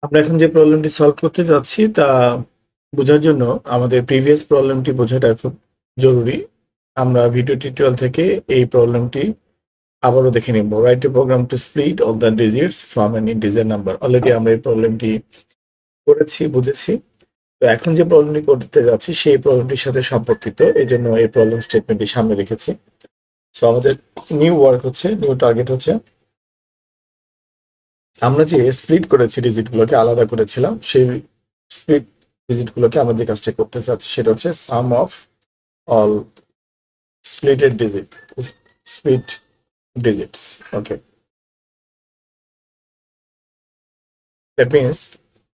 আমরা এখন যে প্রবলেমটি সলভ করতে যাচ্ছি তা বোঝার জন্য আমাদের প্রিভিয়াস প্রবলেমটি বোঝাটা খুব জরুরি। আমরা ভিডিও টিউটোরিয়াল থেকে এই প্রবলেমটি আবারও দেখে নিব। Write a program to split all the digits from an integer number. Already আমরা এই প্রবলেমটি করেছি, বুঝেছি। তো এখন যে প্রবলেমটি করতে যাচ্ছি সেই প্রবলেমটির সাথে সম্পর্কিত, এই জন্য এই প্রবলেম স্টেটমেন্টটি সামনে রেখেছি। সো আমাদের নিউ ওয়ার্ক হচ্ছে, নিউ টার্গেট হচ্ছে, আমরা যে স্প্লিট করেছি ডিজিটগুলোকে আলাদা করেছিলাম, সেই স্প্লিট ডিজিটগুলোকে আমরা যে কাজটা করতে চাচ্ছি সেটা হচ্ছে sum of all splitted digit, split digits. Okay, that means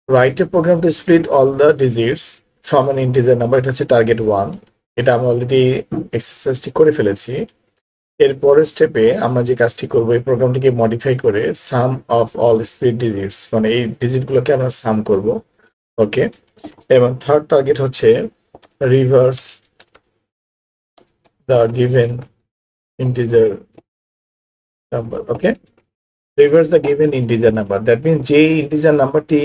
write a program to split all the digits from an integer number. এটা হচ্ছে টার্গেট 1। এটা আমরা অলরেডি এক্সারসাইজটি করে ফেলেছি। এর পরের স্টেপে আমরা যে কাজটি করব, এই প্রোগ্রামটিকে মডিফাই করে sum of all split digits, মানে এই ডিজিটগুলোকে আমরা সাম করব। ওকে, এবং থার্ড টার্গেট হচ্ছে reverse the given integer number. Okay, reverse the given integer number, that means যে ইন্টিজার নাম্বারটি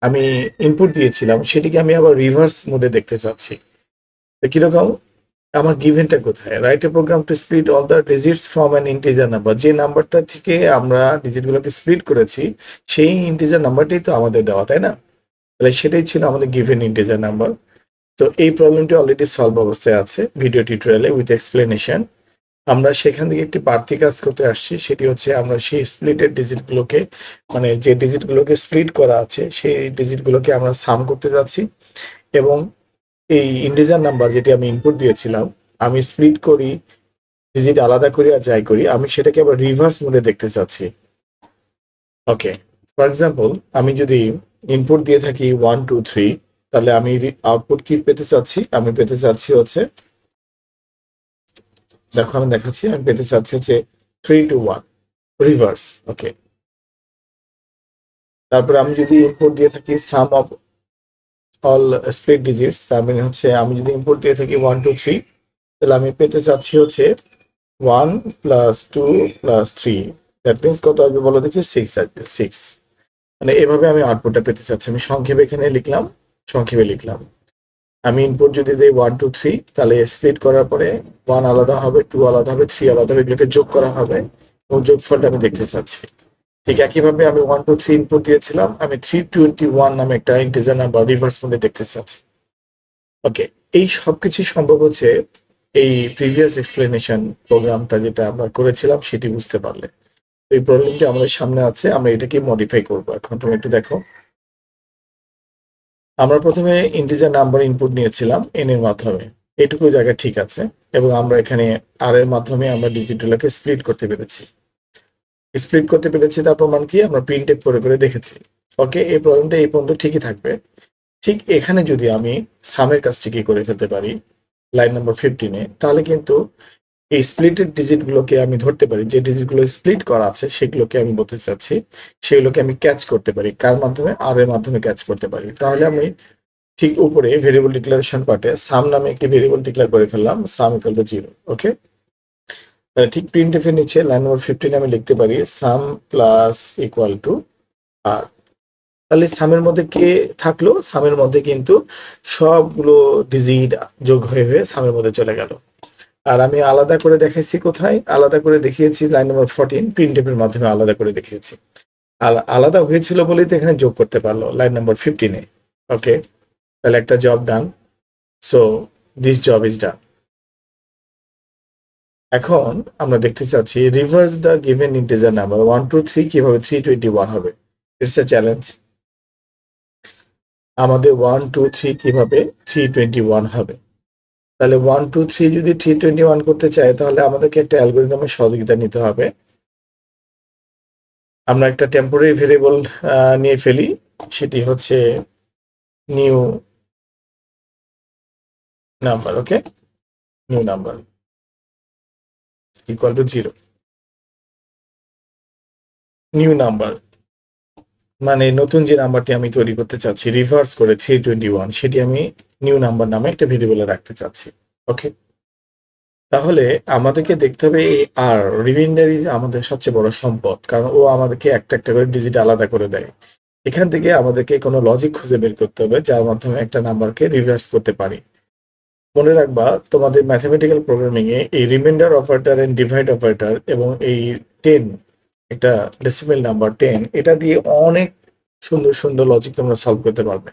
আমি ইনপুট দিয়েছিলাম সেটিকে আমি আবার রিভার্স মোডে দেখতে চাচ্ছি। তো কিরকম, আমার গিভেনটা কোথায়? Write a program to split all the digits from an integer number. যে নাম্বারটা থেকে আমরা ডিজিটগুলোকে স্প্লিট করেছি সেই ইন্টিজার নাম্বারটাই তো আমাদের দেওয়া, তাই না? তাহলে সেটাই ছিল আমাদের গিভেন ইন্টিজার নাম্বার। তো এই প্রবলেমটি অলরেডি সলভ অবস্থায় আছে ভিডিও টিউটোরিয়ালে উইথ এক্সপ্লেনেশন। আমরা সেখান থেকে একটি বাড়তি কাজ করতে আসছি, সেটি হচ্ছে আমরা সেই স্প্লিটেড ডিজিটগুলোকে, মানে যে ডিজিটগুলোকে স্প্লিট করা আছে সেই ডিজিটগুলোকে আমরা সাম করতে যাচ্ছি। এবং এই ইন্টিজার নাম্বার যেটি আমি ইনপুট দিয়েছিলাম, আমি স্প্লিট করি, ডিজিট আলাদা করি আর যাই করি, আমি সেটাকে আবার রিভার্স মোডে দেখতে চাচ্ছি। ওকে, ফর এক্সাম্পল আমি যদি ইনপুট দিয়ে থাকি 1 2 3, তাহলে আমি আউটপুট কি পেতে চাচ্ছি? আমি পেতে চাচ্ছি হচ্ছে, দেখো আমি দেখাচ্ছি, আমি পেতে চাচ্ছি হচ্ছে 3 2 1 রিভার্স। ওকে, তারপর আমি যদি ইনপুট দিয়ে থাকি সাম অফ অল স্প্লিট ডিজিটস, তার মানে হচ্ছে আমি যদি ইনপুট দিয়ে থাকি 1 2 3, তাহলে আমি পেতে চাচ্ছি হচ্ছে 1 + 2 + 3, দ্যাট মিনস কত আসবে বলো দেখি? 6 আসবে, 6। মানে এভাবে আমি আউটপুটটা পেতে চাচ্ছি। আমি সংক্ষেপে এখানে লিখলাম, সংক্ষেপে লিখলাম। আমি ইনপুট যদি দিই 1 2 3, তাহলে স্প্লিট করার পরে 1 আলাদা হবে, 2 আলাদা হবে, 3 আলাদা হবে, এগুলোকে যোগ করা হবে এবং যোগফলটা আমি দেখতে চাচ্ছি। ঠিক একইভাবে আমি 1 2 3 ইনপুট দিয়েছিলাম, আমি 321 নামে একটা ইন্টিজার নাম্বার রিভার্স মোডে দেখতে চাচ্ছি। ওকে, এই সবকিছু সম্ভব হচ্ছে এই প্রিভিয়াস এক্সপ্লেনেশন প্রোগ্রামটা যেটা আমরা করেছিলাম সেটি বুঝতে পারলে। এই প্রবলেমটি আমাদের সামনে আছে, আমরা এটাকে মডিফাই করব। এখন তুমি একটু দেখো, আমরা প্রথমে ইন্টিজার নাম্বার ইনপুট নিয়েছিলাম n এর মাধ্যমে, এটুকু জায়গা ঠিক আছে, এবং আমরা এখানে r এর মাধ্যমে আমরা ডিজিটগুলোকে স্প্লিট করতে পেরেছি। স্প্লিট করতে পেরেছি তার প্রমাণ কি? আমরা প্রিন্টএফ করে করে দেখেছি। ওকে, এই প্রবলেমটা এই পর্যন্ত ঠিকই থাকবে। ঠিক এখানে যদি আমি সামের কাজটি কি করে ফেলতে পারি লাইন নাম্বার 15-এ, তাহলে কিন্তু এই স্প্লিটেড ডিজিটগুলোকে আমি ধরতে পারি, যে ডিজিটগুলো স্প্লিট করা আছে সেগুলোকে আমি বলতে চাচ্ছি, সেগুলোকে আমি ক্যাচ করতে পারি। কার মাধ্যমে? আর এর মাধ্যমে ক্যাচ করতে পারি। তাহলে আমি ঠিক উপরে ভেরিয়েবল ডিক্লারেশন পার্টে সাম নামে একটি ভেরিয়েবল ডিক্লেয়ার করে ফেললাম, সাম ইকুয়াল টু 0। ওকে, তাহলে ঠিক প্রিন্টএফ এর নিচে লাইন নাম্বার 15 আমি লিখতে পারি সাম প্লাস ইকুয়াল টু আর। তাহলে সামের মধ্যে কে থাকলো? সামের মধ্যে কিন্তু সবগুলো ডিজিট যোগ হয়ে হয়ে সামের মধ্যে চলে গেল। আর আমি আলাদা করে দেখাইছি কোথায়? আলাদা করে দেখিয়েছি লাইন নাম্বার 14 প্রিন্টএফ এর মাধ্যমে আলাদা করে দেখিয়েছি। আলাদা হয়েছিল বলেই তো এখানে যোগ করতে পারলো লাইন নাম্বার 15-এ। ওকে, তাহলে একটা job done. So this job is done. এখন আমরা দেখতে চাচ্ছি reverse the given integer number 1 2 3 কিভাবে 321 হবে। It's a challenge. আমাদের 1 2 3 কিভাবে 321 হবে। তাহলে 1 2 3 যদি 321 করতে চাই, তাহলে আমাদেরকে একটা অ্যালগরিদমের সহযোগিতা নিতে হবে। আমরা একটা টেম্পোরারি ভেরিয়েবল নিয়ে ফেলি, সেটি হচ্ছে new number. Okay, new number equal to 0। New number মানে নতুন যে নাম্বারটি আমি তৈরি করতে চাচ্ছি রিভার্স করে 321, সেটি আমি নিউ নাম্বার নামে একটা ভেরিয়েবলে রাখতে চাচ্ছি। ওকে, তাহলে আমাদেরকে দেখতে হবে এই আর রিমাইন্ডার ইজ আমাদের সবচেয়ে বড় সম্পদ, কারণ ও আমাদেরকে একটা একটা করে ডিজিট আলাদা করে দেয়। এখান থেকে আমাদেরকে কোনো লজিক খুঁজে বের করতে হবে যার মাধ্যমে একটা নাম্বারকে রিভার্স করতে পারি। মনে রাখবা তোমাদের ম্যাথমেটিক্যাল প্রোগ্রামিং এ এই remainder operator and divide operator এবং এই 10 একটা ডেসিমেল নাম্বার 10 এটা দিয়ে অনেক সুন্দর সুন্দর লজিক তোমরা সলভ করতে পারবে।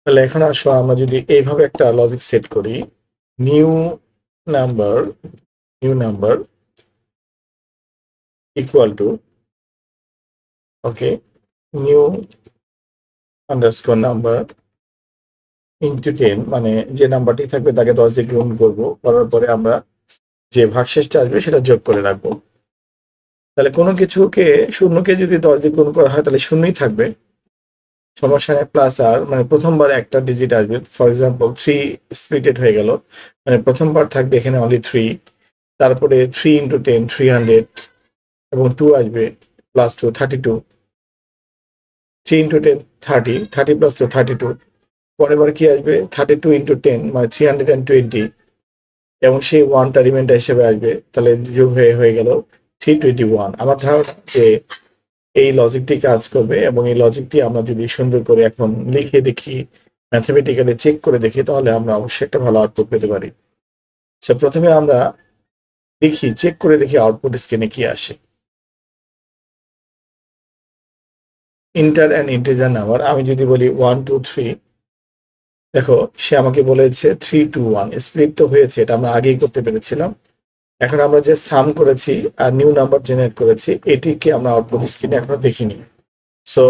তাহলে এখন আসো আমরা যদি এইভাবে একটা লজিক সেট করি, new number equal to okay new underscore number into 10, মানে যে নাম্বারটি থাকবে তাকে 10 দিয়ে গুণ করবো, করার পরে আমরা যে ভাগশেষটা আসবে সেটা যোগ করে রাখবো। তাহলে কোনো কিছুকে শূন্যকে যদি 10 দিয়ে গুণ করা হয় তাহলে শূন্যই থাকবে, সমস্যা নেই। প্লাস আর মানে প্রথমবার একটা ডিজিট আসবে, ফর এক্সাম্পল 3 স্প্লিটেড হয়ে গেল, মানে প্রথমবার থাকবে এখানে অনলি 3, তারপরে 3 ইন্টু 10 300 এবং 2 আসবে প্লাস 2 32, 3 ইন্টু 10 30 প্লাস 2 32, পরের বার কি আসবে 32 ইন্টু 10 মানে 320 এবং সেই ওয়ানটা রিমাইন্ডার হিসেবে আসবে, তাহলে যোগ হয়ে গেল 321। আমার ধারণা যে এই লজিকটি কাজ করবে এবং এই লজিকটি আমরা যদি সুন্দর করে এখন লিখে দেখি, ম্যাথমেটিক্যালি চেক করে দেখি, তাহলে আমরা অবশ্যই একটা ভালো আউটপুট পেতে পারি। সো প্রথমে আমরা দেখি, চেক করে দেখি আউটপুট স্ক্রিনে কি আসে। ইন্টার অ্যান্ড ইন্টিজার নাম্বার, আমি যদি বলি 1 2 3, দেখো সে আমাকে বলেছে 3 2 1, স্প্লিট তো হয়েছে, এটা আমরা আগেই করতে পেরেছিলাম। এখন আমরা যে সাম করেছি আর নিউ নাম্বার জেনারেট করেছি এটিকে আমরা আউটপুট স্ক্রিনে এখনো দেখিনি। সো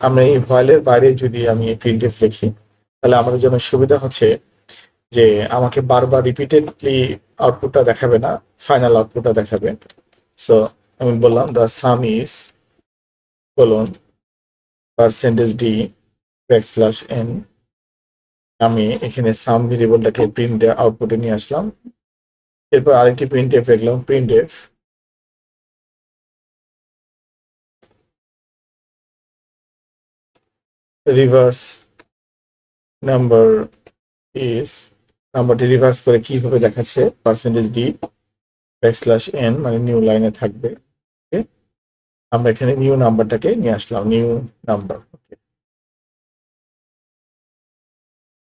আমরা এই হোয়াইলের বাইরে যদি আমি প্রিন্টএফ লিখি তাহলে আমাদের জন্য সুবিধা হচ্ছে যে আমাকে বারবার রিপিটেডলি আউটপুটটা দেখাবে না, ফাইনাল আউটপুটটা দেখাবে। সো আমি বললাম the some is colon percentage D backslash N, আমি এখানে সাম ভেরিয়েবলটাকে প্রিন্ট আউটপুটে নিয়ে আসলাম। এরপর আরেকটি প্রিন্টএফ লিখলাম, প্রিন্টএফ রিভার্স নাম্বার ইজ, নাম্বারটি রিভার্স করে কিভাবে দেখাচ্ছে, পার্সেন্টেজ ডি ব্যাকস্ল্যাশ এন, মানে নিউ লাইনে থাকবে। ওকে, আমরা এখানে নিউ নাম্বারটাকে নিয়ে আসলাম, নিউ নাম্বার।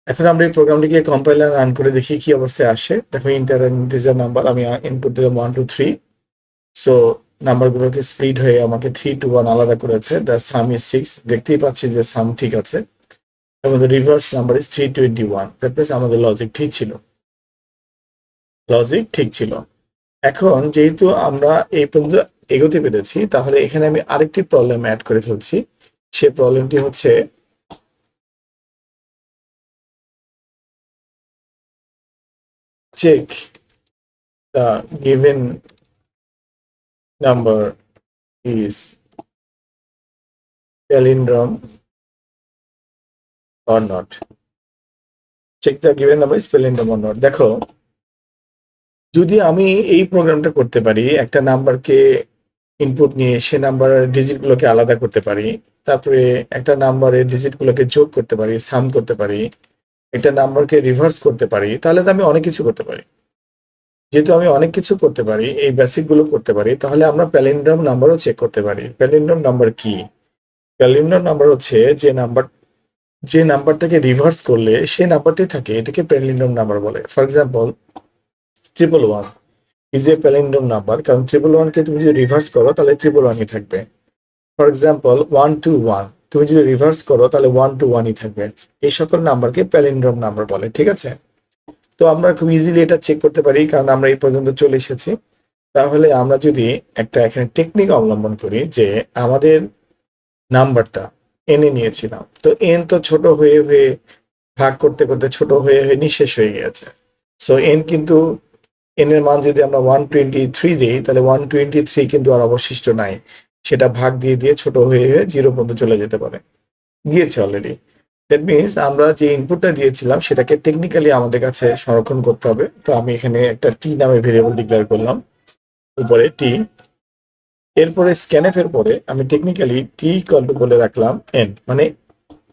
এখন আমরা এই প্রোগ্রামটিকে কম্পাইল আর রান করে দেখি কি অবস্থায় আসে। দেখো ইন্টার এন্ড ইন্টিজার নাম্বার, আমি ইনপুট দিলাম 1 2 3, সো নাম্বারগুলোকে স্প্লিট হয়ে আমাকে 3 2 1 আলাদা করেছে। দ্য সাম ইজ 6, দেখতেই পাচ্ছি যে সাম ঠিক আছে এবং the reverse number is 321। That means আমাদের লজিক ঠিক ছিল। এখন যেহেতু আমরা এই পর্যন্ত এগোতে পেরেছি, তাহলে এখানে আমি আরেকটি প্রবলেম অ্যাড করে ফেলছি। সেই প্রবলেমটি হচ্ছে check the given number is palindrome or not. Check the given number is palindrome or not. দেখো যদি আমি এই প্রোগ্রামটা করতে পারি, একটা নাম্বারকে ইনপুট নিয়ে সে নাম্বারের ডিজিটগুলোকে আলাদা করতে পারি, তারপরে একটা নাম্বারের ডিজিটগুলোকে যোগ করতে পারি, সাম করতে পারি, একটা নাম্বারকে রিভার্স করতে পারি, তাহলে তো আমি অনেক কিছু করতে পারি। যেহেতু আমি অনেক কিছু করতে পারি, এই বেসিক গুলো করতে পারি, তাহলে আমরা প্যালিন্ড্রোম নাম্বারও চেক করতে পারি। প্যালিন্ড্রোম নাম্বার কি? প্যালিন্ড্রোম নাম্বার হচ্ছে যে নাম্বারটাকে রিভার্স করলে সে নাম্বারটি থাকে, এটাকে প্যালিন্ড্রোম নাম্বার বলে। For example 111 is a palindrome number, কারণ 111 কে তুমি যদি রিভার্স করো তাহলে 111ই থাকবে। ফর এক্সাম্পল 121 তুমি যদি রিভার্স করো তাহলে 121ই থাকবে। এই সকল নাম্বারকে প্যালিন্ড্রোম নাম্বার বলে, ঠিক আছে? তো আমরা খুব ইজিলি এটা চেক করতে পারি, কারণ আমরা এই পর্যন্ত চলে এসেছি। তাহলে আমরা যদি একটা এখানে টেকনিক অবলম্বন করি যে আমাদের নাম্বারটা এনে নিয়েছিলাম, তো এন তো ছোট হয়ে হয়ে ভাগ করতে করতে ছোট হয়ে হয়ে নিঃশেষ হয়ে গেছে। সো এন কিন্তু এন এর মান যদি আমরা 123 দিই তাহলে 123 কিন্তু আর অবশিষ্ট নাই, সেটা ভাগ দিয়ে দিয়ে ছোট হয়ে হয়ে 0 পর্যন্ত চলে যেতে পারে, গিয়েছে অলরেডি। দ্যাট মিনস আমরা যে ইনপুটটা দিয়েছিলাম সেটাকে টেকনিক্যালি আমাদের কাছে সংরক্ষণ করতে হবে। তো আমি এখানে একটা টি নামে ভেরিয়েবল ডিক্লেয়ার করলাম, উপরে টি, এরপরে স্ক্যানএফ এর পরে আমি টেকনিক্যালি টি ইকুয়াল টু বলে রাখলাম এন, মানে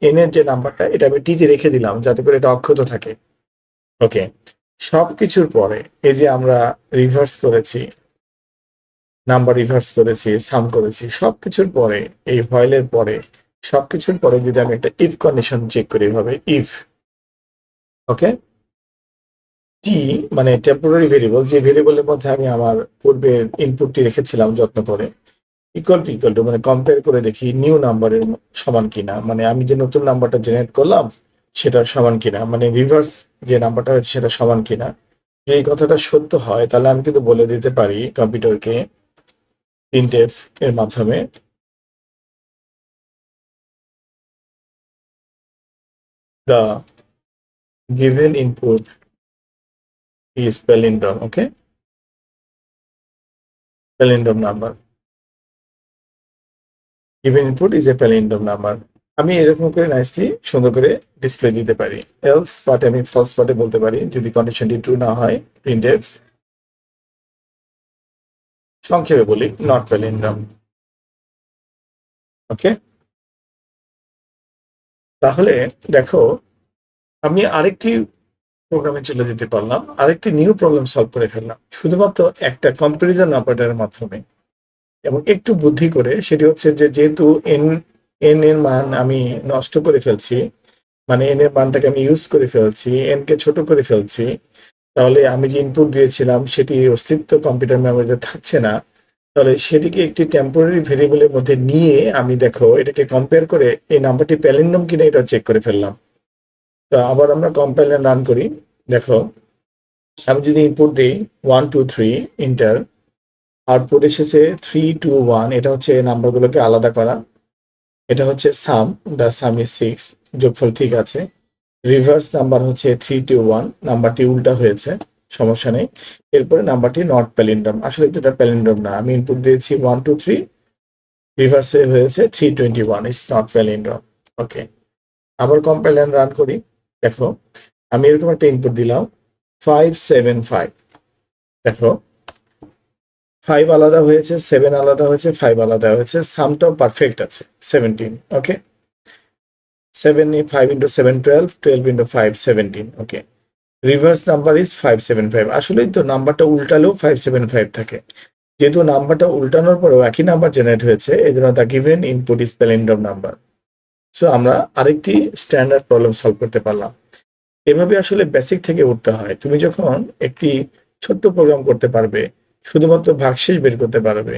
এন এর যে নাম্বারটা এটা আমি টিতে রেখে দিলাম যাতে করে এটা অক্ষত থাকে। ওকে, সবকিছুর পরে এই যে আমরা রিভার্স করেছি, নাম্বার রিভার্স করেছি, সাম করেছি, সবকিছুর পরে এই হোয়াইলের পরে সবকিছুর পরে যদি আমি একটা ইফ কন্ডিশন চেক করি এভাবে, ইফ ওকে টি মানে টেম্পোরারি ভেরিয়েবল, যে ভেরিয়েবলের মধ্যে আমি আমার পূর্বের ইনপুটটি রেখেছিলাম যত্ন করে, ইকুয়াল টু মানে কম্পেয়ার করে দেখি নিউ নাম্বারের সমান কিনা, মানে আমি যে নতুন নাম্বারটা জেনারেট করলাম সেটা সমান কিনা, মানে রিভার্স যে নাম্বারটা হয়েছে সেটা সমান কিনা। এই কথাটা সত্য হয় তাহলে আমি কিন্তু বলে দিতে পারি কম্পিউটারকে প্রিন্টএফ এর মাধ্যমে the given input is palindrome, okay, palindrome number, given input is a palindrome number। আমি এরকম করে নাইসলি সুন্দর করে ডিসপ্লে দিতে পারি। এলস পার্টে আমি ফলস পার্টে বলতে পারি যদি কন্ডিশনটি ট্রু না হয় প্রিন্টএফ, সংক্ষেপে বলি নট প্যালিন্ড্রোম, ওকে। তাহলে দেখো আমি আরেকটি প্রোগ্রামে চলে যেতে পারলাম, আরেকটি নিউ প্রবলেম সলভ করে ফেললাম শুধুমাত্র একটা কম্পারিজন অপারেটরের মাধ্যমে, এবং একটু বুদ্ধি করে। সেটি হচ্ছে যে যেহেতু এন এর মান আমি নষ্ট করে ফেলছি, মানে এন এর মানটাকে আমি ইউজ করে ফেলছি, এন কে ছোট করে ফেলছি, তাহলে আমি যে ইনপুট দিয়েছিলাম সেটি অস্তিত্ব কম্পিউটার মেমোরিতে থাকছে না। তাহলে সেটিকে একটি টেম্পোরারি ভেরিয়েবলের মধ্যে নিয়ে আমি দেখো এটাকে কম্পেয়ার করে এই নাম্বারটি প্যালিন্ড্রোম কিনা এটা চেক করে ফেললাম। তো আবার আমরা কম্পাইল রান করি। দেখো আমি যদি ইনপুট দিই 123 ইন্টার, আউটপুট এসেছে 321, এটা হচ্ছে নাম্বারগুলোকে আলাদা করা, এটা হচ্ছে সাম, দ্য সাম ইজ 6, যোগফল ঠিক আছে। রিভার্স নাম্বার হচ্ছে 321, নাম্বারটি উল্টা হয়েছে, সমস্যা নেই। এরপরে নাম্বারটি নট প্যালিন্ড্রোম, আসলে এটা প্যালিন্ড্রোম না, আমি ইনপুট দিয়েছি 123, রিভার্স হয়েছে 321, ইটস নট প্যালিন্ড্রোম, ওকে। আবার কম্পাইল রান করি। দেখো আমি এরকম একটা ইনপুট দিলাম 575, দেখো 5 আলাদা হয়েছে, 7 আলাদা হয়েছে, 5 আলাদা হয়েছে, সামটাও পারফেক্ট আছে 17, okay. 7 5 into 7 12, 12 into 5 17, okay. Reverse number is 575, আসলেই তো নাম্বারটা উল্টালেও 575 থাকে, যেহেতু নাম্বারটা উল্টানোর পরেও একই নাম্বার জেনারেট হয়েছে এই জন্য the given input is palindrome number. So আমরা আরেকটি স্ট্যান্ডার্ড প্রবলেম সলভ করতে পারলাম। এভাবে আসলে বেসিক থেকে উঠতে হয়। তুমি যখন একটি ছোট্ট প্রোগ্রাম করতে পারবে, শুধুমাত্র ভাগশেষ বের করতে পারবে,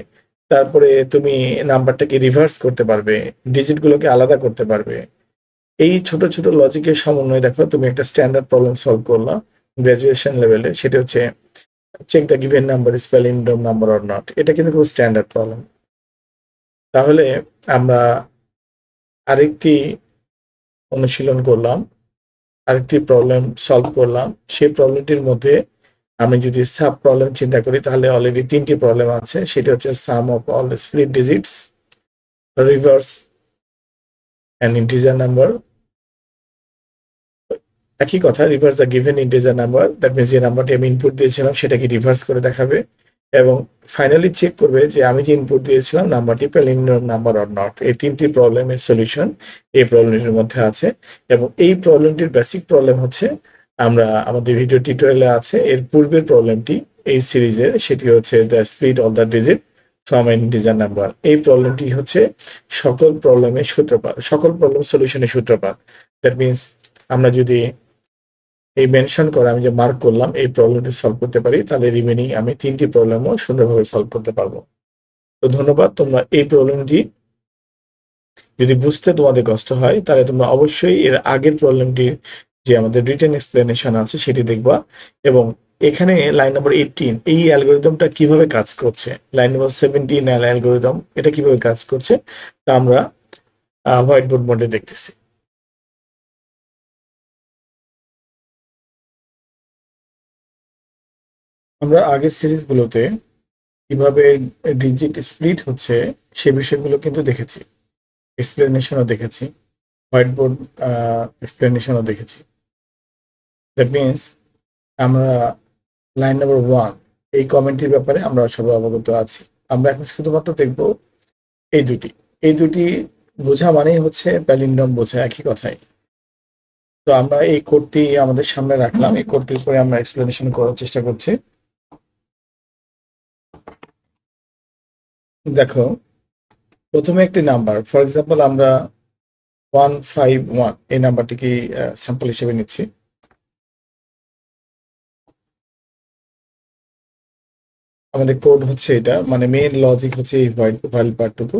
তারপরে তুমি নাম্বারটাকে রিভার্স করতে পারবে, ডিজিটগুলোকে আলাদা করতে পারবে, এই ছোট ছোট লজিকের সমন্বয়ে দেখো তুমি একটা স্ট্যান্ডার্ড প্রবলেম সলভ করলা গ্রাজুয়েশন লেভেলে, সেটা হচ্ছে check the given number is palindrome number or not. এটা কিন্তু খুব স্ট্যান্ডার্ড প্রবলেম। তাহলে আমরা আরেকটি অনুশীলন করলাম, আরেকটি প্রবলেম সলভ করলাম। সেই প্রবলেমটির মধ্যে আমি যদি সাব প্রবলেম চিন্তা করি তাহলে অলরেডি 3টি প্রবলেম আছে, সেটা হচ্ছে sum of all split digits, reverse an integer number, একই কথা, reverse the given integer number, that means যে নাম্বারটি আমি ইনপুট দিয়েছিলাম সেটাকে রিভার্স করে দেখাবে, এবং ফাইনালি চেক করবে যে আমি যে ইনপুট দিয়েছিলাম নাম্বারটি প্যালিন্ড্রোম নাম্বার অর নট। এই 3টি প্রবলেমের সলিউশন এই প্রবলেমটির মধ্যে আছে, এবং এই প্রবলেমটির বেসিক প্রবলেম হচ্ছে আমরা আমাদের ভিডিও টিউটোরিয়ালে আছে এর পূর্বের প্রবলেমটি এই সিরিজের, সেটি হচ্ছে the split of the digit from N integer number. এই প্রবলেমটি হচ্ছে সকল প্রবলেমের সূত্রপাত, সকল প্রবলেম সলিউশনের সূত্রপাত। দ্যাট মিনস আমরা যদি এই মেনশন করে আমি যে মার্ক করলাম এই প্রবলেমটি সলভ করতে পারি, তাহলে রিমেনিং আমি 3টি প্রবলেমও সুন্দরভাবে সলভ করতে পারবো। তো ধন্যবাদ। তোমরা এই প্রবলেমটি যদি বুঝতে তোমাদের কষ্ট হয় তাহলে তোমরা অবশ্যই এর আগের প্রবলেমটির যে আমাদের রিটেন এক্সপ্লেনেশন আছে সেটি দেখবা, এবং এখানে লাইন নম্বর 18 এই অ্যালগোরিদমটা কিভাবে কাজ করছে, লাইন নম্বর 17 অ্যালগোরিদম এটা কিভাবে কাজ করছে তা আমরা হোয়াইট বোর্ড মোডে দেখতেছি। আমরা আগের সিরিজগুলোতে কিভাবে ডিজিট স্প্লিট হচ্ছে সে বিষয়গুলো কিন্তু দেখেছি, এক্সপ্লেনেশনও দেখেছি, হোয়াইট বোর্ড এক্সপ্লেনেশনও দেখেছি। দ্যাট মিনস আমরা লাইন নাম্বার 1 এই কমেন্টটির ব্যাপারে আমরা সবাই অবগত আছি। আমরা এখন শুধুমাত্র দেখব এই দুটি, এই দুটি বোঝা মানেই হচ্ছে প্যালিন্ড্রোম বোঝা, একই কথাই। তো আমরা এই কোডটি আমাদের সামনে রাখলাম, এই কোডটির উপরে আমরা এক্সপ্লেনেশন করার চেষ্টা করছি। দেখো প্রথমে একটি নাম্বার, ফর এক্সাম্পল আমরা 151 এই নাম্বারটিকে স্যাম্পল হিসেবে নিচ্ছি। আমাদের কোড হচ্ছে এটা, মানে মেইন লজিক হচ্ছে এই ভাইল পার্টটুকু।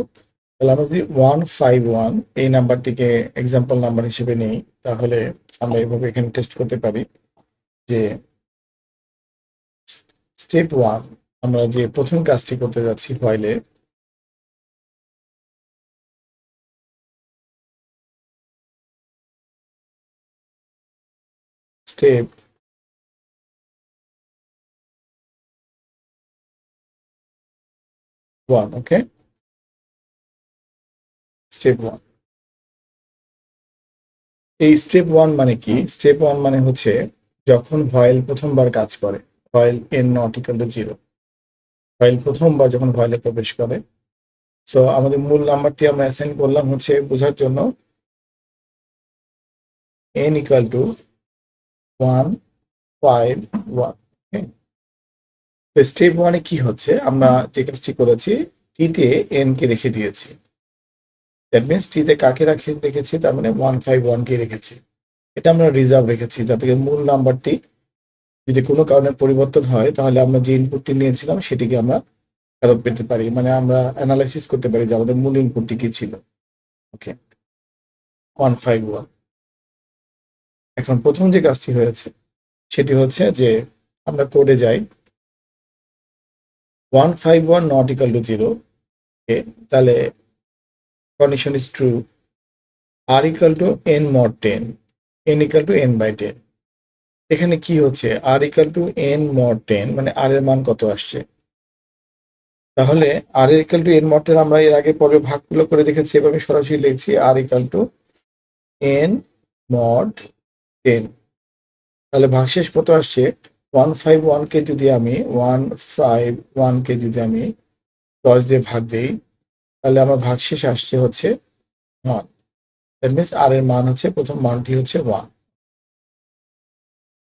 তাহলে আমরা যদি 151 এই নাম্বারটিকে এক্সাম্পল নাম্বার হিসেবে নিই, তাহলে আমরা এভাবে এখানে টেস্ট করতে পারি যে স্টেপ 1 আমরা যে প্রথম কাজটি করতে যাচ্ছি ফাইলে, স্টেপ 1, ওকে, স্টেপ 1। এই স্টেপ 1 মানে কি? স্টেপ 1 মানে হচ্ছে যখন ভয়েল প্রথমবার কাজ করে, ভয়েল n নট ইকুয়াল টু 0, ভয়েল প্রথমবার যখন ভয়েলে প্রবেশ করে। সো আমাদের মূল নাম্বারটি আমরা অ্যাসাইন করলাম হচ্ছে বোঝার জন্য n ইকুয়াল টু 151। তো স্টেপ 1 কি হচ্ছে, আমরা যে কাজটি করেছি টিতে n কে রেখে দিয়েছি। দ্যাট মিনস টিতে কাকে রেখেছি, তার মানে 151 কে রেখেছি। এটা আমরা রিজার্ভ রেখেছি যাতে মূল নাম্বারটি যদি কোনো কারণে পরিবর্তন হয়, তাহলে আমরা যে ইনপুটটি নিয়েছিলাম সেটিকে আমরা ফেরত পেতে পারি, মানে আমরা অ্যানালাইসিস করতে পারি যে আমাদের মূল ইনপুটটি কি ছিল। ওকে, 151। এখন প্রথম যে কাজটি হয়েছে সেটি হচ্ছে যে আমরা কোডে যাই, 151 নট ইকুয়াল টু 0, তাহলে কন্ডিশন ইজ ট্রু, আর equal to n mod 10, n equal to n by 10। এখানে কি হচ্ছে, আর ইকুয়াল টু n mod 10 মানে আর এর মান কত আসছে। তাহলে আর ইকুয়াল টু n mod 10 আমরা এর আগে পরে ভাগগুলো করে দেখেছি, এভাবে সরাসরি লিখছি আর ইকুয়াল টু n mod 10। তাহলে ভাগশেষ কত আসছে, 151 কে যদি আমি 151 কে যদি আমি 10 দিয়ে ভাগ দেই, তাহলে আমার ভাগশেষ আসছে হচ্ছে 1। দ্যাট মিনস আর এর মান হচ্ছে, প্রথম মানটি হচ্ছে 1।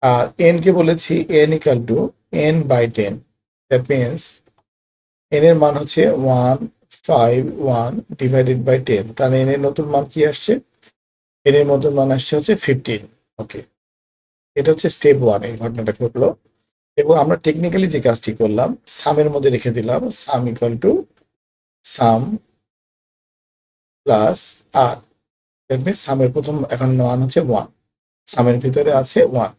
আর n কে বলেছি n equal to n by 10। That means n এর মান হচ্ছে 151 ডিভাইডেড বাই 10। তাহলে n এর নতুন মান কি আসছে, n এর নতুন মান আসছে হচ্ছে 15। ওকে, এটা হচ্ছে স্টেপ 1, এই ঘটনাটা ঘটলো। এবং আমরা টেকনিক্যালি যে কাজটি করলাম, সামের মধ্যে রেখে দিলাম sum equal to sum plus R. That means সামের প্রথম এখন মান হচ্ছে 1, সামের ভিতরে আছে 1।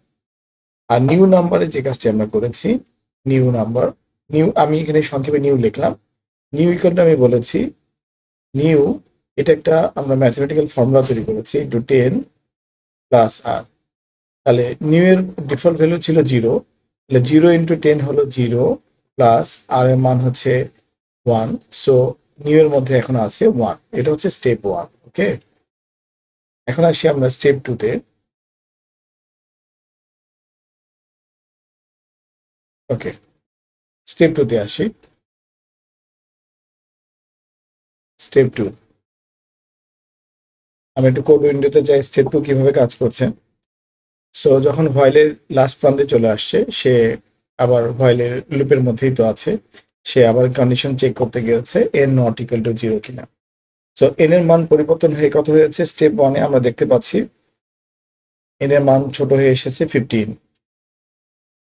আর নিউ নাম্বারে যে কাজটি আমরা করেছি, নিউ নাম্বার, নিউ আমি এখানে সংক্ষেপে নিউ লিখলাম। নিউ ইকুয়াল টু আমি বলেছি নিউ, এটা একটা আমরা ম্যাথমেটিক্যাল ফর্মুলা তৈরি করেছি, ইন্টু 10 প্লাস আর। তাহলে নিউ এর ডিফল্ট ভ্যালু ছিল 0, তাহলে 0 ইন্টু 10 হলো 0 প্লাস আর এর মান হচ্ছে 1। সো নিউ এর মধ্যে এখন আছে 1। এটা হচ্ছে স্টেপ 1। ওকে, এখন আসি আমরা স্টেপ 2 তে। ওকে, স্টেপ 2 তে আসি। স্টেপ 2, আমি একটু কোড উইন্ডোতে যাই, স্টেপ 2 কিভাবে কাজ করছে। সো যখন ভয়েলের লাস্ট প্রান্তে চলে আসছে, সে আবার ভয়েলের লুপের মধ্যেই তো আছে, সে আবার কন্ডিশন চেক করতে গেছে n নট ইকুয়াল টু 0 কিনা। সো n এর মান পরিবর্তন হয়ে কত হয়েছে, স্টেপ 1 এ আমরা দেখতে পাচ্ছি n এর মান ছোট হয়ে এসেছে 15।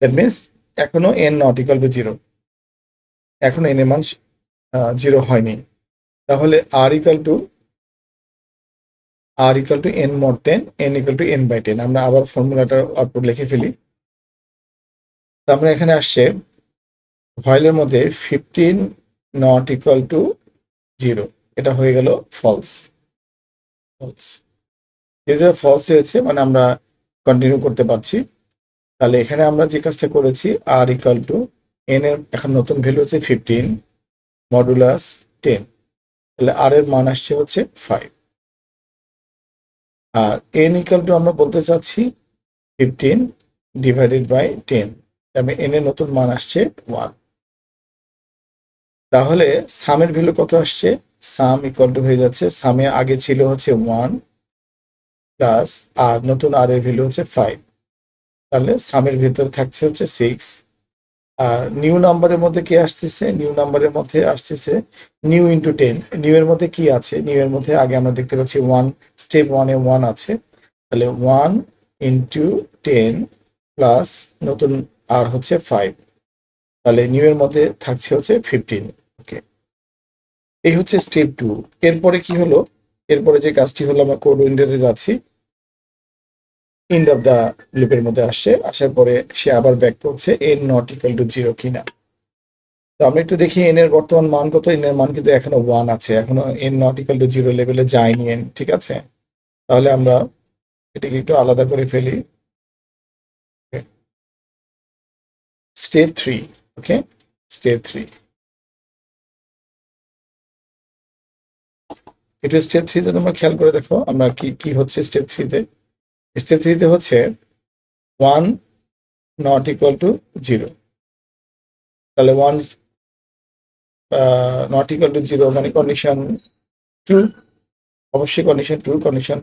দ্যাট মিনস এখনো n নট ইকুয়াল টু 0, এখনো n এর মান 0 হয়নি। তাহলে r equal to n mod 10, n equal to n by 10। আমরা আবার ফর্মুলাটার আউটপুট লিখে ফেলি। তো আমরা এখানে আসছে ভয়েলের মধ্যে 15 নট ইকুয়াল টু 0, এটা হয়ে গেল ফলস। যেটা ফলস হয়েছে মানে আমরা কন্টিনিউ করতে পারছি। তাহলে এখানে আমরা যে কাজটা করেছি, আর ইকুয়াল টু n এর এখন নতুন ভ্যালু হচ্ছে 15 মডুলাস 10, তাহলে আর এর মান আসছে হচ্ছে 5। আর n ইকুয়াল টু আমরা বলতে চাচ্ছি 15 ডিভাইডেড বাই 10, তাহলে n এর নতুন মান আসছে 1। তাহলে সামের ভ্যালু কত আসছে, সাম ইকুয়াল টু হয়ে যাচ্ছে, সামে আগে ছিল হচ্ছে 1 প্লাস আর নতুন আর এর ভ্যালু হচ্ছে 5। তাহলে সামের ভিতরে থাকছে হচ্ছে 6 আর নিউ নাম্বারের মধ্যে কি আসতেছে, নিউ নাম্বারের মধ্যে আসতেছে নিউ ইন্টু 10। নিউ এর মধ্যে কি আছে, নিউ এর মধ্যে আগে আমরা দেখতে পাচ্ছি ওয়ান, স্টেপ ওয়ানে ওয়ান আছে, তাহলে 1 × 10 প্লাস নতুন আর হচ্ছে 5, তাহলে নিউ এর মধ্যে থাকছে হচ্ছে 15। ওকে, এই হচ্ছে স্টেপ 2। এরপরে কি হলো, এরপরে যে কাজটি হলো, আমরা কোড উইন্ডোতে যাচ্ছি, এন্ড অফ দা লুপের মধ্যে আসছে, আসার পরে সে আবার ব্যাক করছে n নট ইকুয়াল টু 0 কিনা। তো আমরা একটু দেখি n এর বর্তমান মান কত। n এর মান কিন্তু এখনো 1 আছে, এখনো n নট ইকুয়াল টু 0 লেভেলে যায়নি n, ঠিক আছে। তাহলে আমরা এটাকে একটু আলাদা করে ফেলি। স্টেপ 3, ওকে, স্টেপ 3, এটা স্টেপ 3তে তোমরা খেয়াল করে দেখো আমরা কি কি হচ্ছে স্টেপ 3তে। স্টেপ 3তে হচ্ছে 1 নট ইকুয়াল টু 0, তাহলে 1 নট ইকুয়াল টু 0 মানে কন্ডিশন ট্রু, অবশ্যই কন্ডিশন ট্রু, কন্ডিশন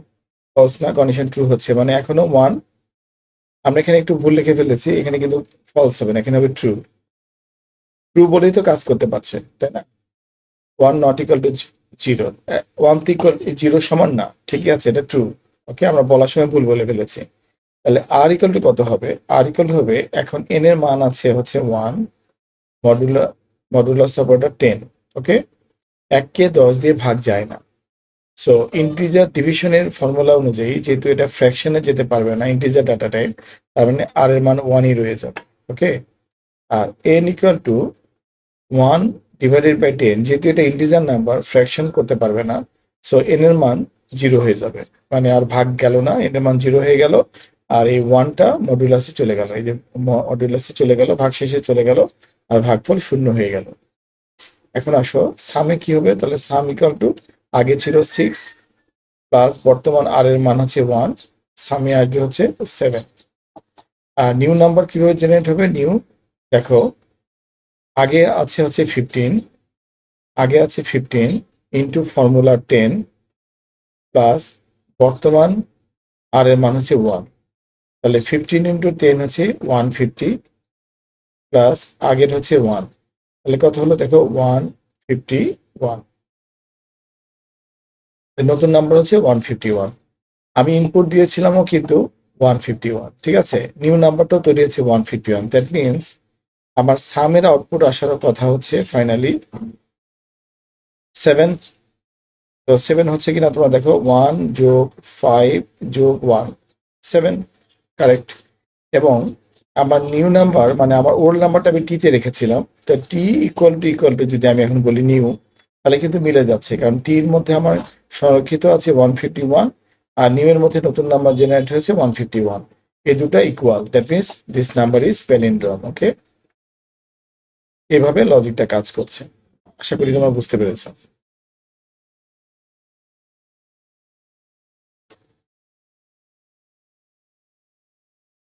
ফলস না, কন্ডিশন ট্রু হচ্ছে, মানে এখনো 1। আমরা এখানে একটু ভুল লিখে ফেলেছি, এখানে কিন্তু ফলস হবে না, এখানে হবে ট্রু। ট্রু বলেই তো কাজ করতে পারছে, তাই না। 1 নট ইকুয়াল টু 0, 1 ইকুয়াল 0 সমান না, ঠিকই আছে, এটা ট্রু। ওকে, আমরা বলার সময় ভুল বলে ফেলেছি। তাহলে আর ইকুয়াল টু কত হবে, আর ইকুয়াল হবে, এখন এন এর মান আছে হচ্ছে 1, মডুলাস অফ অর্ডার 10। ওকে, 1কে 10 দিয়ে ভাগ যায় না। সো ইন্টিজার ডিভিশনের ফর্মুলা অনুযায়ী যেহেতু এটা ফ্র্যাকশনে যেতে পারবে না, ইন্টিজার ডাটা টাইপ, তার মানে আর এর মান 1ই রয়ে যাবে। ওকে, আর n equal to 1 divided by 10, যেহেতু এটা ইন্টিজার নাম্বার, ফ্র্যাকশন করতে পারবে না, সো n এর মান 0 হয়ে যাবে, মানে আর ভাগ গেল না, n এর মান 0 হয়ে গেল। আর এই 1টা মডুলাসে চলে গেল, এই যে মডুলাসে চলে গেল, ভাগ শেষে চলে গেল, আর ভাগফল 0 হয়ে গেল। এখন আসো সামে কি হবে, তাহলে সাম ইকুয়াল টু, আগে ছিল 6 প্লাস বর্তমান আর এর মান হচ্ছে 1, সামে আসবে হচ্ছে 7। আর নিউ নাম্বার কিভাবে জেনারেট হবে, নিউ দেখো আগে আছে হচ্ছে 15, আগে আছে 15 ইন্টু ফর্মুলা 10 প্লাস বর্তমান আর এর মান হচ্ছে 1, তাহলে 15 ইন্টু 10 হচ্ছে 150 প্লাস আগের হচ্ছে 1, তাহলে কত হলো দেখো 151, নতুন নাম্বার হচ্ছে 151। আমি ইনপুট দিয়েছিলামও কিন্তু 151, ঠিক আছে, নিউ নাম্বারটাও তৈরি হচ্ছে 151। দ্যাট মিনস আমার সামের আউটপুট আসার কথা হচ্ছে ফাইনালি 7। তো 7 হচ্ছে কিনা তোমরা দেখো, 1 যোগ 5 যোগ 1, 7, কারেক্ট। এবং আমার নিউ নাম্বার মানে আমার ওল্ড নাম্বারটা আমি টিতে রেখেছিলাম, তো টি ইকুয়াল টু যদি আমি এখন বলি নিউ, তাহলে কিন্তু মিলে যাচ্ছে, কারণ টির মধ্যে আমার সংরক্ষিত আছে 151, আর নিউ এর মধ্যে নতুন নাম্বার জেনারেট হয়েছে 151, এই দুটো equal, that means this number is palindrome. Okay, এভাবে লজিকটা কাজ করছে, আশা করি তোমরা বুঝতে পেরেছো।